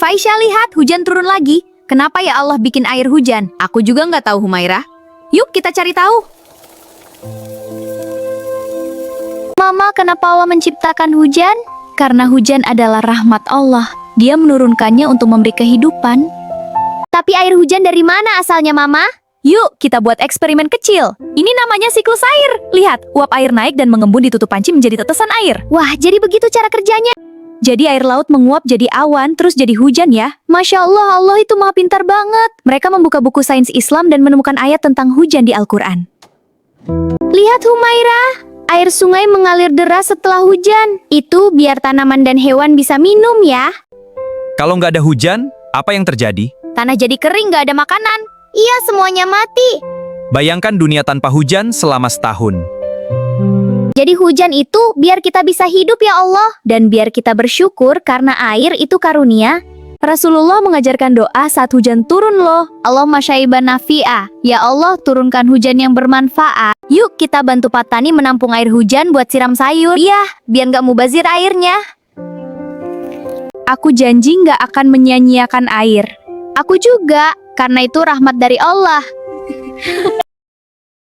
Faisya, lihat, hujan turun lagi. Kenapa ya Allah bikin air hujan? Aku juga nggak tahu, Humairah. Yuk kita cari tahu. Mama, kenapa Allah menciptakan hujan? Karena hujan adalah rahmat Allah. Dia menurunkannya untuk memberi kehidupan. Tapi air hujan dari mana asalnya, Mama? Yuk, kita buat eksperimen kecil. Ini namanya siklus air. Lihat, uap air naik dan mengembun di tutup panci menjadi tetesan air. Wah, jadi begitu cara kerjanya. Jadi air laut menguap jadi awan, terus jadi hujan ya. Masya Allah, Allah itu maha pintar banget. Mereka membuka buku sains Islam dan menemukan ayat tentang hujan di Al-Quran. Lihat, Humairah, air sungai mengalir deras setelah hujan. Itu biar tanaman dan hewan bisa minum ya. Kalau nggak ada hujan, apa yang terjadi? Tanah jadi kering, nggak ada makanan. Iya, semuanya mati. Bayangkan dunia tanpa hujan selama setahun. Jadi hujan itu biar kita bisa hidup ya Allah. Dan biar kita bersyukur karena air itu karunia. Rasulullah mengajarkan doa saat hujan turun loh. Allahumma syaiban nafi'ah. Ya Allah, turunkan hujan yang bermanfaat. Yuk kita bantu petani menampung air hujan buat siram sayur. Iya, biar nggak mubazir airnya. Aku janji nggak akan menyia-nyiakan air. Aku juga, karena itu rahmat dari Allah.